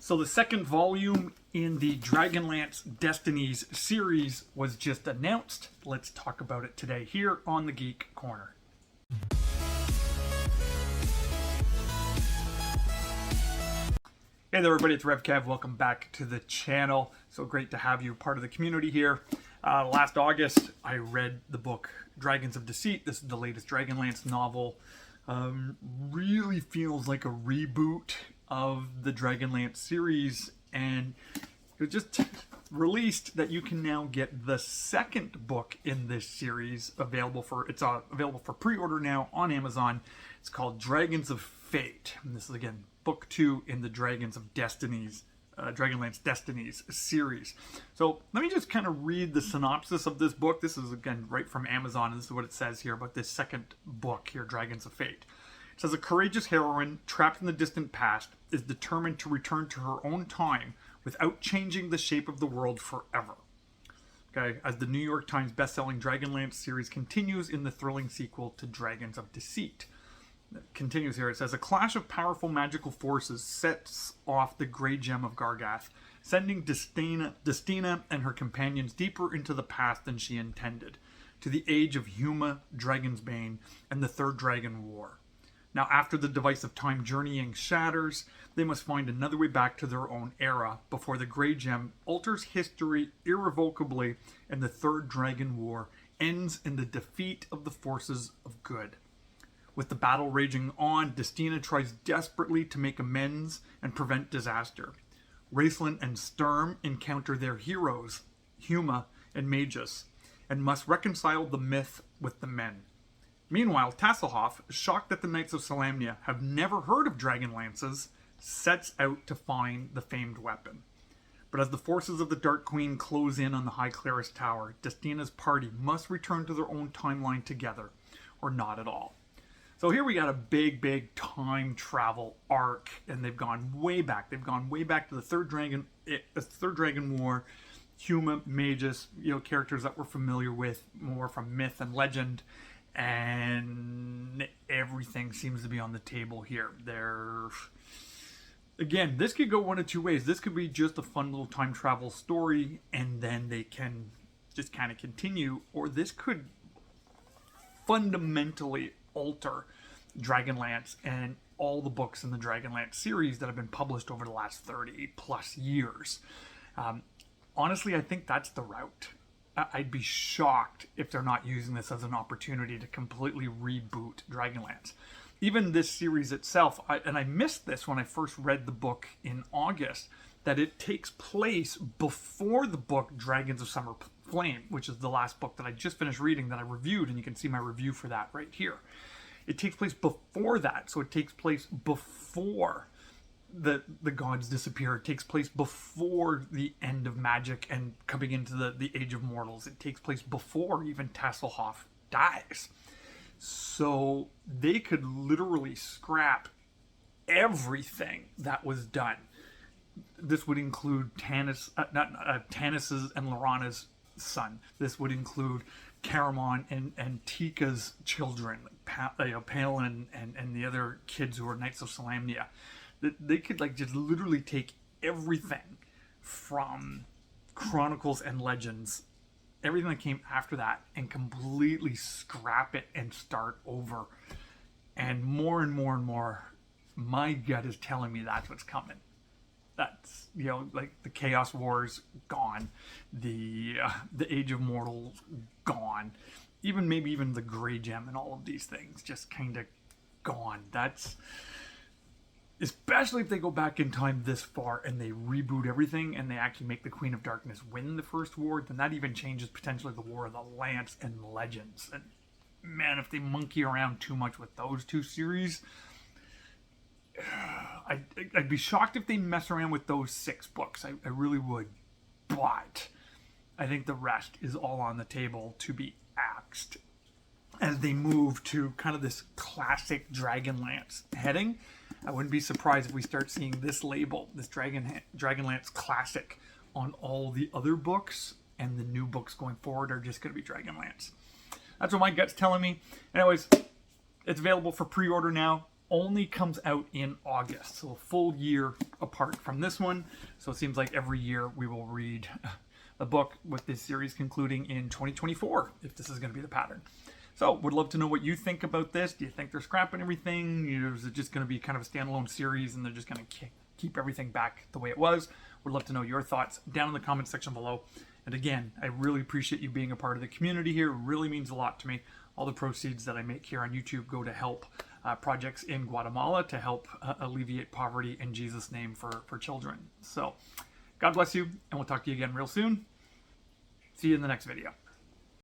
So the second volume in the Dragonlance Destinies series was just announced. Let's talk about it today here on the Geek Corner. Hey there everybody, it's RevKev. Welcome back to the channel. So great to have you part of the community here. Last August, I read the book Dragons of Deceit. This is the latest Dragonlance novel. Really feels like a reboot of the Dragonlance series, and it was just released that you can now get the second book in this series available for pre-order now on Amazon. It's called Dragons of Fate, and this is again book 2 in the Dragons of Destinies, Dragonlance Destinies series. So let me just kind of read the synopsis of this book. This is again right from Amazon, and this is what it says here about this second book here, Dragons of Fate. It says a courageous heroine trapped in the distant past is determined to return to her own time without changing the shape of the world forever. Okay, as the New York Times bestselling Dragonlance series continues in the thrilling sequel to Dragons of Deceit. It continues here. It says a clash of powerful magical forces sets off the Grey Gem of Gargath, sending Destina and her companions deeper into the past than she intended, to the age of Huma, Dragonsbane, and the Third Dragon War. Now, after the device of time journeying shatters, they must find another way back to their own era before the Grey Gem alters history irrevocably and the Third Dragon War ends in the defeat of the forces of good. With the battle raging on, Destina tries desperately to make amends and prevent disaster. Raceland and Sturm encounter their heroes, Huma and Magus, and must reconcile the myth with the men. Meanwhile, Tasselhoff, shocked that the Knights of Solamnia have never heard of Dragonlances, sets out to find the famed weapon. But as the forces of the Dark Queen close in on the High Clerist's tower, Destina's party must return to their own timeline together, or not at all. So here we got a big time travel arc, and they've gone way back. They've gone way back to the Third Dragon War, Huma, Magus, characters that we're familiar with more from myth and legend. And everything seems to be on the table here. Again, this could go one of two ways. This could be just a fun little time travel story, and then they can just kind of continue, or this could fundamentally alter Dragonlance and all the books in the Dragonlance series that have been published over the last 30 plus years. Honestly, I think that's the route. I'd be shocked if they're not using this as an opportunity to completely reboot Dragonlance. Even this series itself, and I missed this when I first read the book in August, that it takes place before the book Dragons of Summer Flame, which is the last book that I just finished reading that I reviewed, and you can see my review for that right here. It takes place before that, so it takes place before the gods disappear. It takes place before the end of magic and coming into the Age of Mortals. It takes place before even Tasselhoff dies. So they could literally scrap everything that was done. This would include Tannis's and Lorana's son. This would include Caramon and Tika's children, Palin and the other kids who are Knights of Solamnia. They could just literally take everything from Chronicles and Legends, everything that came after that, and completely scrap it and start over. And more, my gut is telling me that's what's coming. That's, the Chaos Wars gone, the Age of Mortals gone, maybe even the Grey Gem and all of these things just kind of gone. That's, especially if they go back in time this far and they reboot everything and they actually make the Queen of Darkness win the first war, then that even changes potentially the War of the Lance and Legends. And man, if they monkey around too much with those two series, I'd be shocked if they mess around with those 6 books. I really would. But I think the rest is all on the table to be axed as they move to kind of this classic Dragonlance heading. I wouldn't be surprised if we start seeing this label, this Dragonlance Classic, on all the other books, and the new books going forward are just going to be Dragonlance. That's what my gut's telling me. Anyways, it's available for pre-order now only comes out in August, so a full year apart from this one. So it seems like every year we will read a book, with this series concluding in 2024, if this is going to be the pattern. So would love to know what you think about this. Do you think they're scrapping everything? Is it just going to be kind of a standalone series and they're just going to keep everything back the way it was? Would love to know your thoughts down in the comment section below. And again, I really appreciate you being a part of the community here. It really means a lot to me. All the proceeds that I make here on YouTube go to help projects in Guatemala to help alleviate poverty in Jesus' name for children. So God bless you, and we'll talk to you again real soon. See you in the next video.